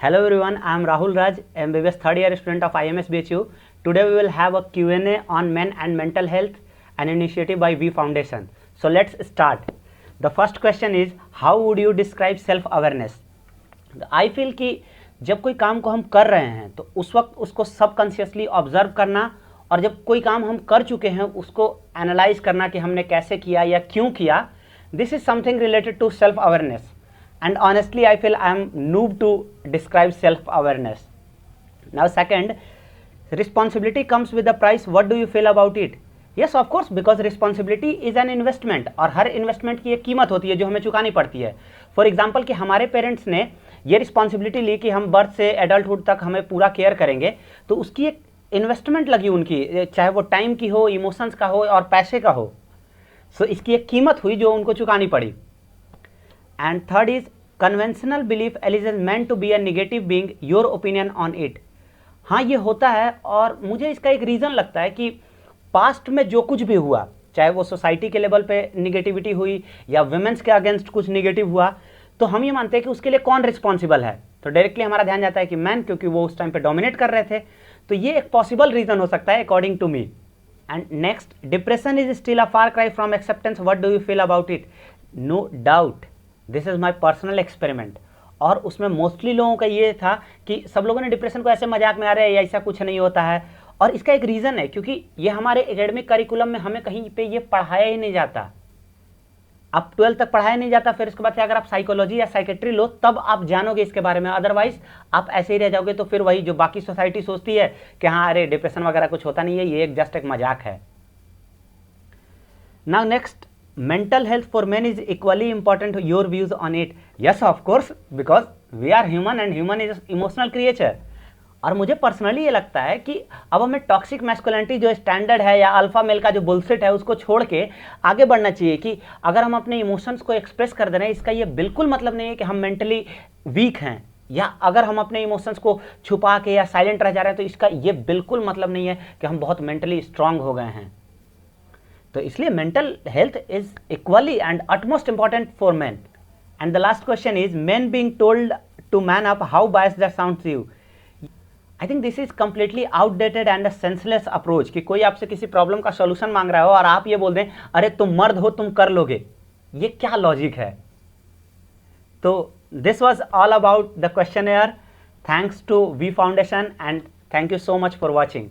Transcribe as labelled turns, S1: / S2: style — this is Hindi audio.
S1: Hello everyone, I am Rahul Raj, MBBS third year student of IMS BHU. Today we will have a Q&A on men and mental health, an initiative by V Foundation. So let's start. The first question is, how would you describe self-awareness? I feel कि जब कोई काम को हम कर रहे हैं तो उस वक्त उसको सबकॉन्शियसली ऑब्जर्व करना, और जब कोई काम हम कर चुके हैं उसको एनालाइज करना कि हमने कैसे किया या क्यों किया. This is something related to self awareness. And honestly I feel I am noob to describe self-awareness. Now second, responsibility comes with a price. What do you feel about it? Yes, of course, because responsibility is an investment, और हर इन्वेस्टमेंट की एक कीमत होती है जो हमें चुकानी पड़ती है. फॉर एग्जाम्पल कि हमारे पेरेंट्स ने ये रिस्पॉन्सिबिलिटी ली कि हम बर्थ से एडल्टहुड तक हमें पूरा केयर करेंगे, तो उसकी एक इन्वेस्टमेंट लगी उनकी, चाहे वो टाइम की हो, इमोशंस का हो और पैसे का हो. सो इसकी एक कीमत हुई जो उनको चुकानी पड़ी. And third is, conventional belief Alice is meant to be a negative being. Your opinion on it? हाँ, ये होता है, और मुझे इसका एक रीज़न लगता है कि पास्ट में जो कुछ भी हुआ, चाहे वो सोसाइटी के लेवल पे निगेटिविटी हुई या वुमेन्स के अगेंस्ट कुछ निगेटिव हुआ, तो हम ये मानते हैं कि उसके लिए कौन रिस्पॉन्सिबल है. तो डायरेक्टली हमारा ध्यान जाता है कि मैन, क्योंकि वो उस टाइम पे डोमिनेट कर रहे थे. तो ये एक पॉसिबल रीज़न हो सकता है according to me. And next, depression is still a far cry from acceptance. What do you feel about it? No doubt, this is my personal experiment. और उसमें मोस्टली लोगों का ये था कि सब लोगों ने डिप्रेशन को ऐसे मजाक में आ रहे हैं या ऐसा कुछ नहीं होता है. और इसका एक रीज़न है, क्योंकि ये हमारे एकेडमिक करिकुलम में हमें कहीं पे ये पढ़ाया ही नहीं जाता. अब 12th तक पढ़ाया नहीं जाता, फिर इसके बाद से अगर आप साइकोलॉजी या साइकेट्री लो तब आप जानोगे इसके बारे में. अदरवाइज आप ऐसे ही रह जाओगे. तो फिर वही जो बाकी सोसाइटी सोचती है कि हाँ अरे डिप्रेशन वगैरह कुछ होता नहीं है, ये एक जस्ट एक मजाक है. Now next, mental health for men is equally important. Your views on it? Yes, of course, because we are human and human is emotional creature. और मुझे पर्सनली ये लगता है कि अब हमें टॉक्सिक मैस्कुलिनिटी जो स्टैंडर्ड है या अल्फा मेल का जो बुलशिट है उसको छोड़ के आगे बढ़ना चाहिए. कि अगर हम अपने इमोशंस को एक्सप्रेस कर दे रहे हैं, इसका ये बिल्कुल मतलब नहीं है कि हम मेंटली वीक हैं, या अगर हम अपने इमोशंस को छुपा के या साइलेंट रह जा रहे हैं तो इसका ये बिल्कुल मतलब नहीं है कि हम बहुत मेंटली स्ट्रांग हो गए हैं. तो इसलिए mental health is equally and utmost important for man. And the last question is, man being told to man up, how biased that sounds you? I think this is completely outdated and a senseless approach. कि कोई आपसे किसी प्रॉब्लम का सॉल्यूशन मांग रहा हो और आप ये बोल दें अरे तुम मर्द हो, तुम कर लोगे, ये क्या लॉजिक है? तो this was all about the question air. Thanks to V Foundation and thank you so much for watching.